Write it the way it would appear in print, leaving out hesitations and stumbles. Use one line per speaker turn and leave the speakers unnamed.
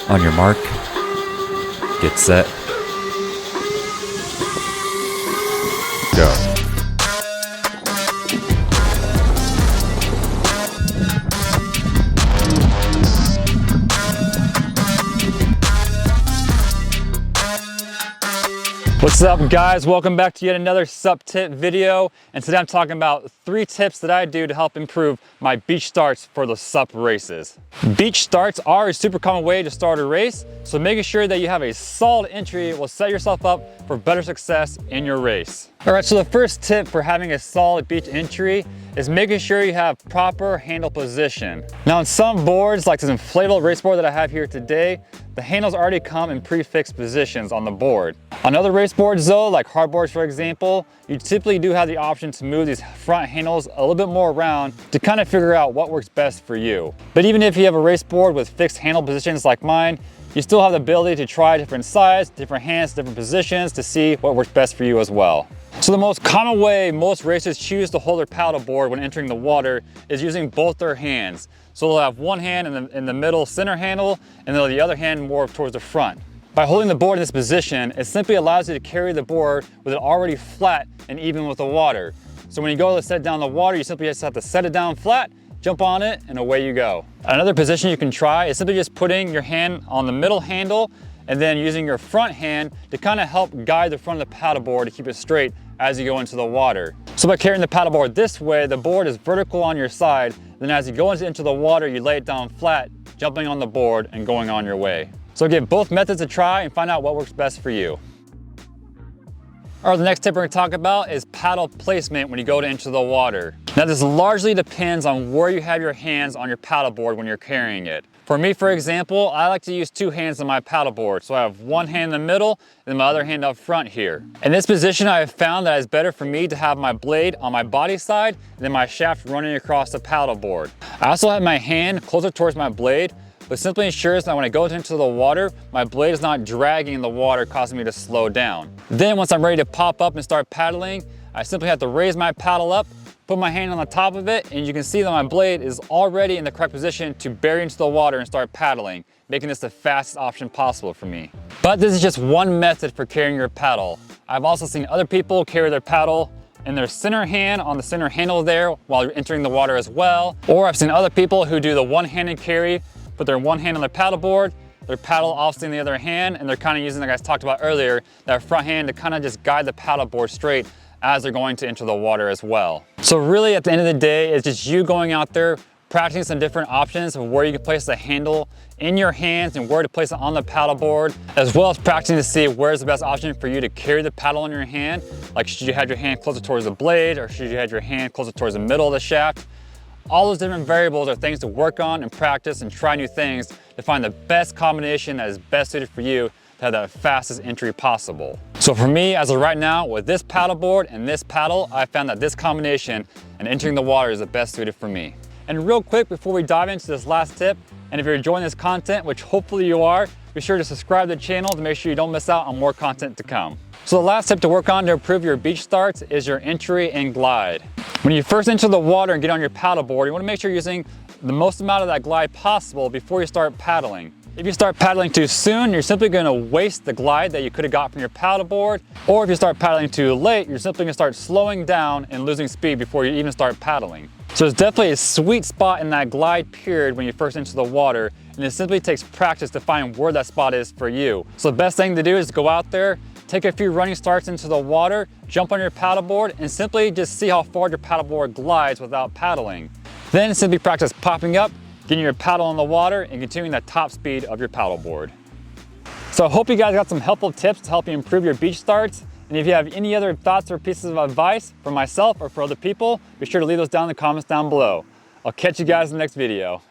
On your mark, get set, go.
What's up guys, welcome back to yet another sup tip video, and today I'm talking about 3 tips that I do to help improve my beach starts for the sup races. Beach starts are a super common way to start a race, so making sure that you have a solid entry will set yourself up for better success in your race. Alright, so the first tip for having a solid beach entry is making sure you have proper handle position. Now on some boards, like this inflatable race board that I have here today, the handles already come in prefixed positions on the board. On other race boards though, like hard boards for example, you typically do have the option to move these front handles a little bit more around to kind of figure out what works best for you. But even if you have a race board with fixed handle positions like mine, you still have the ability to try different sides, different hands, different positions to see what works best for you as well. So the most common way most racers choose to hold their paddle board when entering the water is using both their hands. So they'll have one hand in the middle center handle and then the other hand more towards the front. By holding the board in this position, it simply allows you to carry the board with it already flat and even with the water. So when you go to set it down in the water, you simply just have to set it down flat, jump on it, and away you go. Another position you can try is simply just putting your hand on the middle handle and then using your front hand to kind of help guide the front of the paddleboard to keep it straight as you go into the water. So by carrying the paddleboard this way, the board is vertical on your side. Then as you go into the water, you lay it down flat, jumping on the board and going on your way. So give both methods a try and find out what works best for you. All right, the next tip we're gonna talk about is paddle placement when you go to enter the water. Now this largely depends on where you have your hands on your paddleboard when you're carrying it. For me, for example, I like to use 2 hands on my paddleboard. So I have one hand in the middle and my other hand up front here. In this position, I have found that it's better for me to have my blade on my body side and then my shaft running across the paddleboard. I also have my hand closer towards my blade, but simply ensures that when I go into the water, my blade is not dragging in the water, causing me to slow down. Then once I'm ready to pop up and start paddling, I simply have to raise my paddle up, put my hand on the top of it, and you can see that my blade is already in the correct position to bury into the water and start paddling, making this the fastest option possible for me. But this is just one method for carrying your paddle. I've also seen other people carry their paddle in their center hand on the center handle there while you're entering the water as well. Or I've seen other people who do the one-handed carry, put their one hand on their paddleboard, their paddle obviously in the other hand, and they're kind of using, like I talked about earlier, that front hand to kind of just guide the paddleboard straight as they're going to enter the water as well. So really at the end of the day, it's just you going out there, practicing some different options of where you can place the handle in your hands and where to place it on the paddleboard, as well as practicing to see where's the best option for you to carry the paddle in your hand. Like should you have your hand closer towards the blade or should you have your hand closer towards the middle of the shaft? All those different variables are things to work on and practice and try new things to find the best combination that is best suited for you to have the fastest entry possible. So for me, as of right now, with this paddleboard and this paddle, I found that this combination and entering the water is the best suited for me. And real quick, before we dive into this last tip, and if you're enjoying this content, which hopefully you are, be sure to subscribe to the channel to make sure you don't miss out on more content to come. So the last tip to work on to improve your beach starts is your entry and glide. When you first enter the water and get on your paddleboard, you want to make sure you're using the most amount of that glide possible before you start paddling. If you start paddling too soon, you're simply going to waste the glide that you could have got from your paddleboard. Or if you start paddling too late, you're simply going to start slowing down and losing speed before you even start paddling. So there's definitely a sweet spot in that glide period when you first enter the water, and it simply takes practice to find where that spot is for you. So the best thing to do is go out there, take a few running starts into the water, jump on your paddleboard, and simply just see how far your paddleboard glides without paddling. Then simply practice popping up, getting your paddle in the water, and continuing the top speed of your paddleboard. So I hope you guys got some helpful tips to help you improve your beach starts. And if you have any other thoughts or pieces of advice for myself or for other people, be sure to leave those down in the comments down below. I'll catch you guys in the next video.